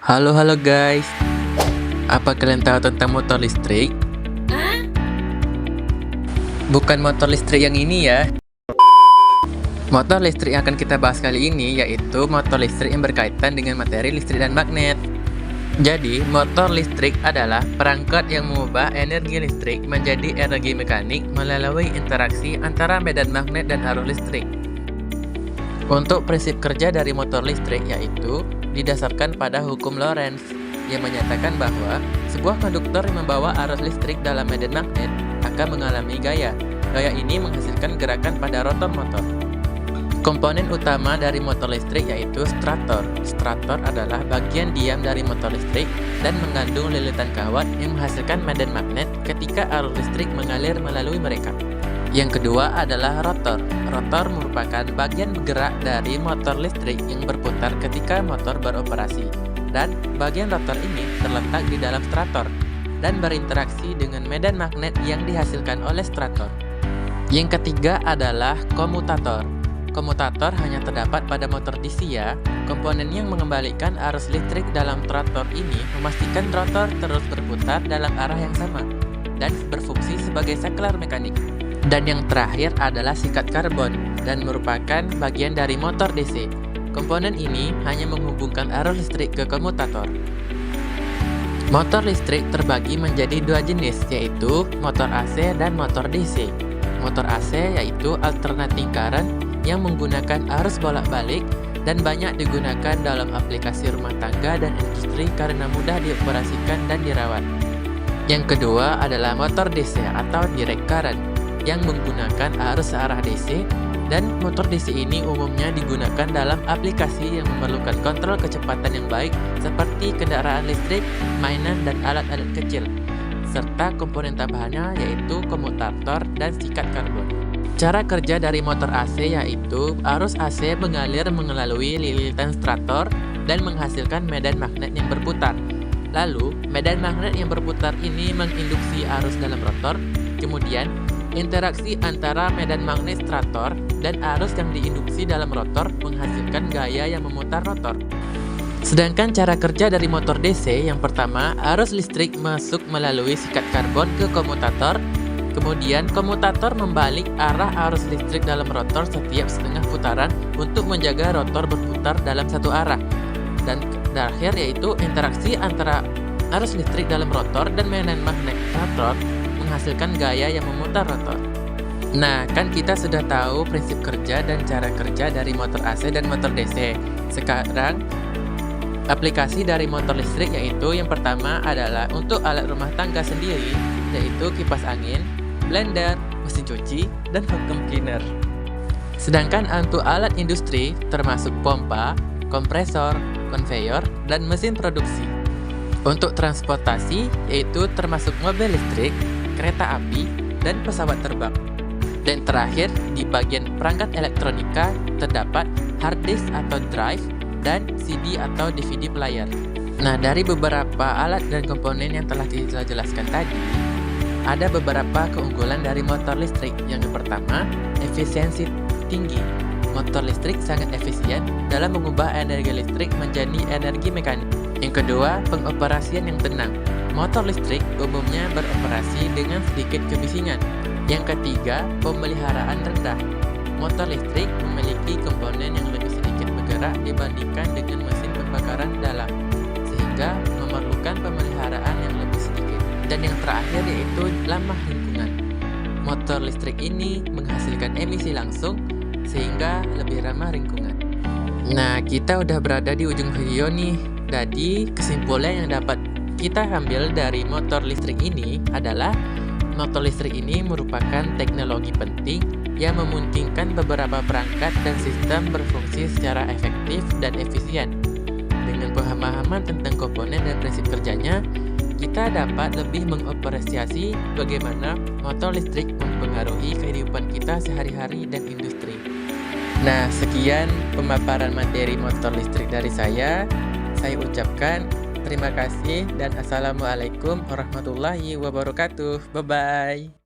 Halo halo guys, apa kalian tahu tentang motor listrik? Bukan motor listrik yang ini ya. Motor listrik yang akan kita bahas kali ini yaitu motor listrik yang berkaitan dengan materi listrik dan magnet. Jadi, motor listrik adalah perangkat yang mengubah energi listrik menjadi energi mekanik melalui interaksi antara medan magnet dan arus listrik. Untuk prinsip kerja dari motor listrik yaitu didasarkan pada hukum Lorentz yang menyatakan bahwa sebuah konduktor yang membawa arus listrik dalam medan magnet akan mengalami gaya. Gaya ini menghasilkan gerakan pada rotor motor. Komponen utama dari motor listrik yaitu stator. Stator adalah bagian diam dari motor listrik dan mengandung lilitan kawat yang menghasilkan medan magnet ketika arus listrik mengalir melalui mereka. Yang kedua adalah rotor. Rotor merupakan bagian bergerak dari motor listrik yang berputar ketika motor beroperasi. Dan bagian rotor ini terletak di dalam stator dan berinteraksi dengan medan magnet yang dihasilkan oleh stator. Yang ketiga adalah komutator. Komutator hanya terdapat pada motor DC ya. Komponen yang mengembalikan arus listrik dalam stator ini memastikan rotor terus berputar dalam arah yang sama dan berfungsi sebagai saklar mekanik. Dan yang terakhir adalah sikat karbon dan merupakan bagian dari motor DC. Komponen ini hanya menghubungkan arus listrik ke komutator. Motor listrik terbagi menjadi dua jenis, yaitu motor AC dan motor DC. Motor AC yaitu alternating current yang menggunakan arus bolak-balik dan banyak digunakan dalam aplikasi rumah tangga dan industri karena mudah dioperasikan dan dirawat. Yang kedua adalah motor DC atau direct current yang menggunakan arus searah DC, dan motor DC ini umumnya digunakan dalam aplikasi yang memerlukan kontrol kecepatan yang baik seperti kendaraan listrik, mainan, dan alat-alat kecil, serta komponen tambahannya yaitu komutator dan sikat karbon. Cara kerja dari motor AC yaitu arus AC mengalir melalui lilitan stator dan menghasilkan medan magnet yang berputar. Lalu, medan magnet yang berputar ini menginduksi arus dalam rotor, kemudian interaksi antara medan magnet stator dan arus yang diinduksi dalam rotor menghasilkan gaya yang memutar rotor. Sedangkan cara kerja dari motor DC yang pertama, arus listrik masuk melalui sikat karbon ke komutator, kemudian komutator membalik arah arus listrik dalam rotor setiap setengah putaran untuk menjaga rotor berputar dalam satu arah. Dan terakhir yaitu interaksi antara arus listrik dalam rotor dan medan magnet stator menghasilkan gaya yang memutar rotor. Nah, kan kita sudah tahu prinsip kerja dan cara kerja dari motor AC dan motor DC. Sekarang, aplikasi dari motor listrik yaitu yang pertama adalah untuk alat rumah tangga sendiri, yaitu kipas angin, blender, mesin cuci, dan vacuum cleaner. Sedangkan untuk alat industri termasuk pompa, kompresor, konveyor, dan mesin produksi. Untuk transportasi yaitu termasuk mobil listrik, kereta api, dan pesawat terbang. Dan terakhir, di bagian perangkat elektronika terdapat hard disk atau drive dan CD atau DVD player. Nah, dari beberapa alat dan komponen yang telah kita jelaskan tadi, ada beberapa keunggulan dari motor listrik. Yang pertama, efisiensi tinggi. Motor listrik sangat efisien dalam mengubah energi listrik menjadi energi mekanik. Yang kedua, pengoperasian yang tenang. Motor listrik umumnya beroperasi dengan sedikit kebisingan. Yang ketiga, pemeliharaan rendah. Motor listrik memiliki komponen yang lebih sedikit bergerak dibandingkan dengan mesin pembakaran dalam, sehingga memerlukan pemeliharaan yang lebih sedikit. Dan yang terakhir yaitu ramah lingkungan. Motor listrik ini menghasilkan emisi langsung, sehingga lebih ramah lingkungan. Nah, kita udah berada di ujung video nih. Jadi, kesimpulan yang dapat kita ambil dari motor listrik ini adalah motor listrik ini merupakan teknologi penting yang memungkinkan beberapa perangkat dan sistem berfungsi secara efektif dan efisien. Dengan pemahaman tentang komponen dan prinsip kerjanya, kita dapat lebih mengapresiasi bagaimana motor listrik mempengaruhi kehidupan kita sehari-hari dan industri. Nah, sekian pemaparan materi motor listrik dari saya. Saya ucapkan terima kasih dan assalamualaikum warahmatullahi wabarakatuh. Bye-bye.